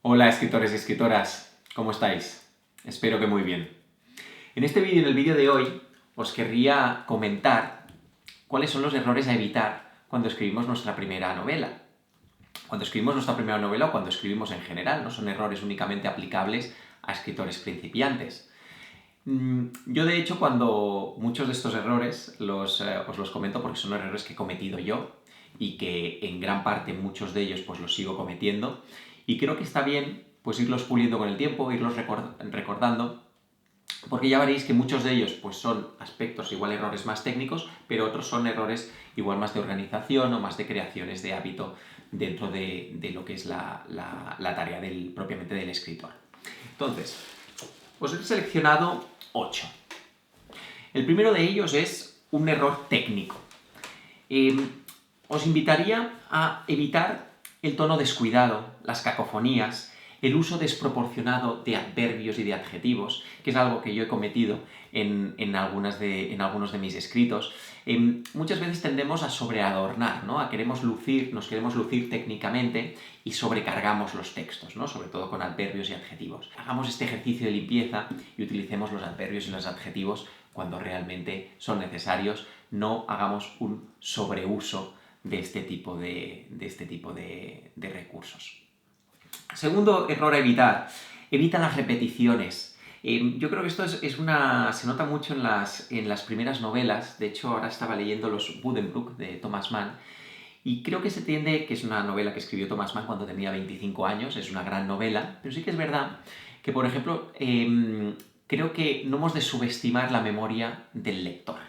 Hola escritores y escritoras, ¿cómo estáis? Espero que muy bien. En este vídeo, en el vídeo de hoy, os querría comentar cuáles son los errores a evitar cuando escribimos nuestra primera novela. Cuando escribimos nuestra primera novela o cuando escribimos en general, no son errores únicamente aplicables a escritores principiantes. Yo, de hecho, cuando muchos de estos errores os los comento porque son errores que he cometido yo y que en gran parte muchos de ellos pues los sigo cometiendo y creo que está bien pues irlos puliendo con el tiempo, irlos recordando, porque ya veréis que muchos de ellos pues son aspectos, igual errores más técnicos, pero otros son errores igual más de organización o más de creaciones de hábito dentro de lo que es la tarea propiamente del escritor. Entonces, os he seleccionado 8. El primero de ellos es un error técnico. Os invitaría a evitar el tono descuidado, las cacofonías, el uso desproporcionado de adverbios y de adjetivos, que es algo que yo he cometido en algunos de mis escritos. Muchas veces tendemos a sobreadornar, ¿no? Nos queremos lucir técnicamente y sobrecargamos los textos, ¿no? Sobre todo con adverbios y adjetivos. Hagamos este ejercicio de limpieza y utilicemos los adverbios y los adjetivos cuando realmente son necesarios. No hagamos un sobreuso de este tipo de recursos. Segundo error a evitar, evita las repeticiones. Yo creo que esto se nota mucho en las primeras novelas. De hecho, ahora estaba leyendo Los Buddenbrook de Thomas Mann y creo que que es una novela que escribió Thomas Mann cuando tenía 25 años, es una gran novela, pero sí que es verdad que, por ejemplo, creo que no hemos de subestimar la memoria del lector,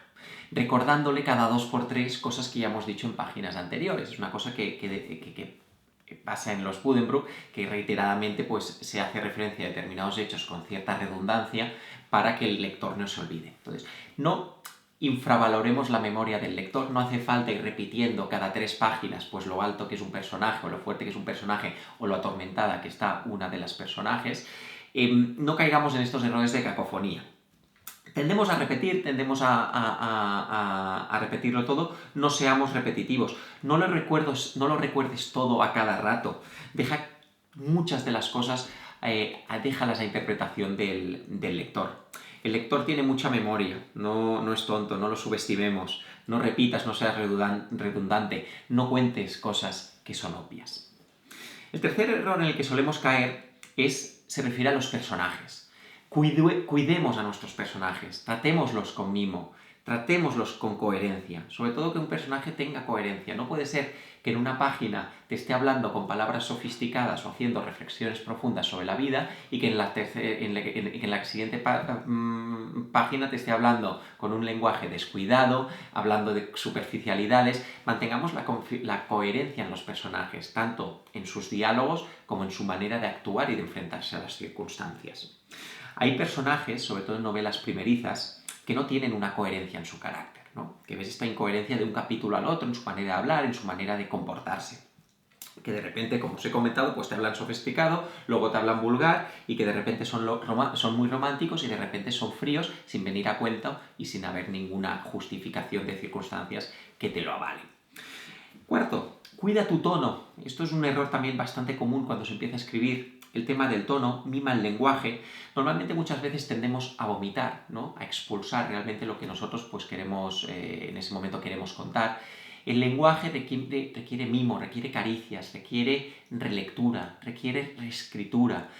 recordándole cada 2x3 cosas que ya hemos dicho en páginas anteriores. Es una cosa que pasa en los Buddenbrook, que reiteradamente pues, se hace referencia a determinados hechos con cierta redundancia para que el lector no se olvide. Entonces, no infravaloremos la memoria del lector, no hace falta ir repitiendo cada 3 páginas pues lo alto que es un personaje, o lo fuerte que es un personaje, o lo atormentada que está una de las personajes. No caigamos en estos errores de cacofonía. Tendemos a repetir, tendemos a repetirlo todo, no seamos repetitivos, no lo recuerdes todo a cada rato, deja muchas de las cosas, déjalas a interpretación del lector. El lector tiene mucha memoria, no es tonto, no lo subestimemos, no repitas, no seas redundante, no cuentes cosas que son obvias. El tercer error en el que solemos caer se refiere a los personajes. Cuidemos a nuestros personajes, tratémoslos con mimo, tratémoslos con coherencia, sobre todo que un personaje tenga coherencia. No puede ser que en una página te esté hablando con palabras sofisticadas o haciendo reflexiones profundas sobre la vida y que en la siguiente página te esté hablando con un lenguaje descuidado, hablando de superficialidades. Mantengamos la coherencia en los personajes, tanto en sus diálogos como en su manera de actuar y de enfrentarse a las circunstancias. Hay personajes, sobre todo en novelas primerizas, que no tienen una coherencia en su carácter, ¿no? Que ves esta incoherencia de un capítulo al otro, en su manera de hablar, en su manera de comportarse. Que de repente, como os he comentado, pues te hablan sofisticado, luego te hablan vulgar, y que de repente son muy románticos y de repente son fríos, sin venir a cuento y sin haber ninguna justificación de circunstancias que te lo avalen. Cuarto, cuida tu tono. Esto es un error también bastante común cuando se empieza a escribir. El tema del tono, mima el lenguaje. Normalmente muchas veces tendemos a vomitar, ¿no? A expulsar realmente lo que nosotros pues, en ese momento queremos contar. El lenguaje requiere mimo, requiere caricias, requiere relectura, requiere reescritura.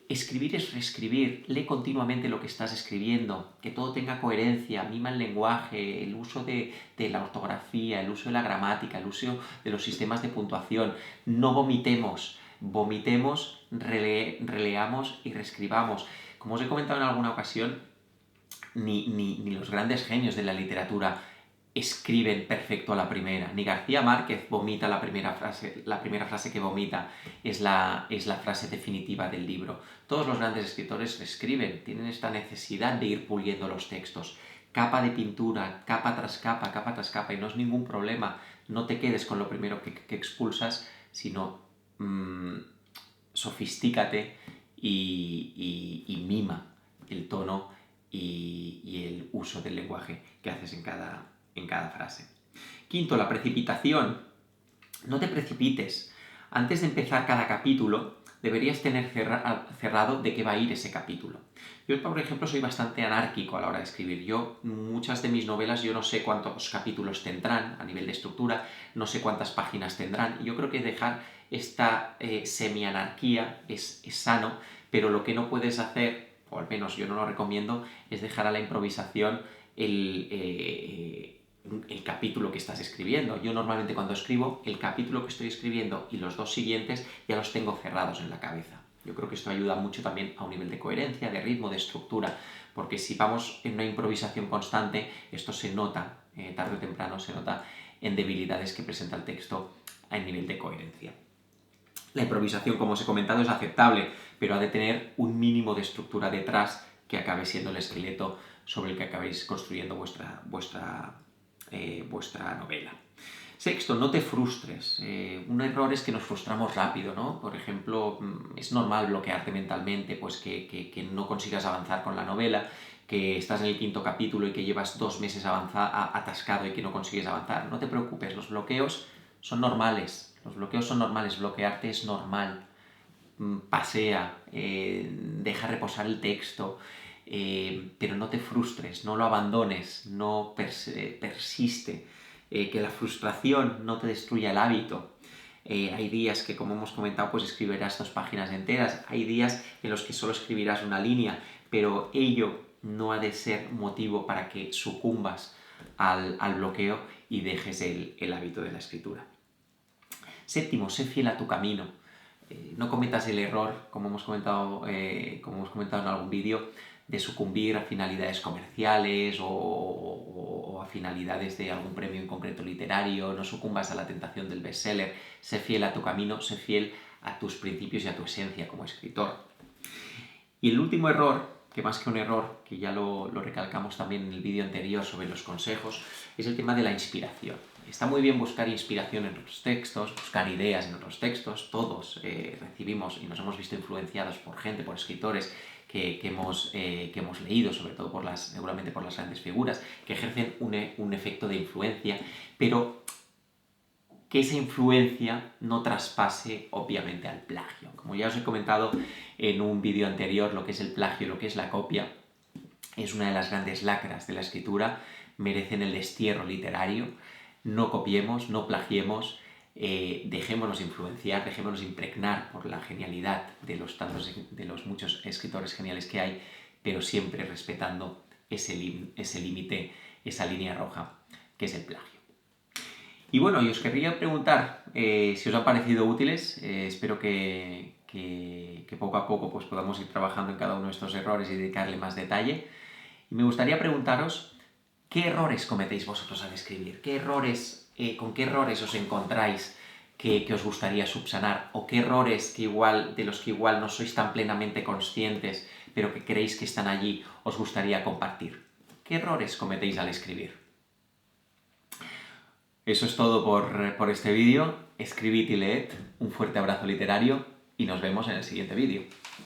Escribir es reescribir, lee continuamente lo que estás escribiendo, que todo tenga coherencia, mima el lenguaje, el uso de la ortografía, el uso de la gramática, el uso de los sistemas de puntuación. No vomitemos, releamos y reescribamos. Como os he comentado en alguna ocasión, ni los grandes genios de la literatura escriben perfecto a la primera. Ni García Márquez vomita la primera frase que vomita es la frase definitiva del libro. Todos los grandes escritores escriben, tienen esta necesidad de ir puliendo los textos. Capa de pintura, capa tras capa, y no es ningún problema. No te quedes con lo primero que expulsas, sino sofistícate y mima el tono y el uso del lenguaje que haces en cada frase. Quinto, la precipitación. No te precipites. Antes de empezar cada capítulo, deberías tener cerrado de qué va a ir ese capítulo. Yo, por ejemplo, soy bastante anárquico a la hora de escribir. Muchas de mis novelas, yo no sé cuántos capítulos tendrán a nivel de estructura, no sé cuántas páginas tendrán. Y yo creo que dejar esta semi-anarquía es sano, pero lo que no puedes hacer, o al menos yo no lo recomiendo, es dejar a la improvisación el capítulo que estás escribiendo. Yo normalmente cuando escribo, el capítulo que estoy escribiendo y los 2 siguientes ya los tengo cerrados en la cabeza. Yo creo que esto ayuda mucho también a un nivel de coherencia, de ritmo, de estructura, porque si vamos en una improvisación constante, esto se nota, tarde o temprano se nota en debilidades que presenta el texto a nivel de coherencia. La improvisación, como os he comentado, es aceptable, pero ha de tener un mínimo de estructura detrás que acabe siendo el esqueleto sobre el que acabéis construyendo vuestra novela. Sexto, no te frustres. Un error es que nos frustramos rápido, ¿no? Por ejemplo, es normal bloquearte mentalmente, pues que no consigas avanzar con la novela, que estás en el 5.º capítulo y que llevas 2 meses atascado y que no consigues avanzar. No te preocupes, los bloqueos son normales. Los bloqueos son normales, bloquearte es normal. Pasea, deja reposar el texto, pero no te frustres, no lo abandones, no persiste, que la frustración no te destruya el hábito. Hay días que, como hemos comentado, pues escribirás 2 páginas enteras, hay días en los que solo escribirás una línea, pero ello no ha de ser motivo para que sucumbas al bloqueo y dejes el hábito de la escritura. Séptimo, sé fiel a tu camino. No cometas el error, como hemos comentado en algún vídeo, de sucumbir a finalidades comerciales o a finalidades de algún premio en concreto literario. No sucumbas a la tentación del bestseller. Sé fiel a tu camino, sé fiel a tus principios y a tu esencia como escritor. Y el último error, que más que un error, que ya lo recalcamos también en el vídeo anterior sobre los consejos, es el tema de la inspiración. Está muy bien buscar inspiración en otros textos, buscar ideas en otros textos. Todos recibimos y nos hemos visto influenciados por gente, por escritores que hemos leído, sobre todo seguramente por las grandes figuras, que ejercen un efecto de influencia, pero que esa influencia no traspase obviamente al plagio. Como ya os he comentado en un vídeo anterior, lo que es el plagio, lo que es la copia, es una de las grandes lacras de la escritura, merecen el destierro literario. No copiemos, no plagiemos, dejémonos influenciar, dejémonos impregnar por la genialidad de los muchos escritores geniales que hay, pero siempre respetando ese límite, esa línea roja, que es el plagio. Y bueno, os querría preguntar si os han parecido útiles. Espero que poco a poco pues, podamos ir trabajando en cada uno de estos errores y dedicarle más detalle. Y me gustaría preguntaros qué errores cometéis vosotros al escribir, con qué errores os encontráis que os gustaría subsanar, o qué errores de los que igual no sois tan plenamente conscientes, pero que creéis que están allí, os gustaría compartir. ¿Qué errores cometéis al escribir? Eso es todo por este vídeo. Escribid y leed. Un fuerte abrazo literario y nos vemos en el siguiente vídeo.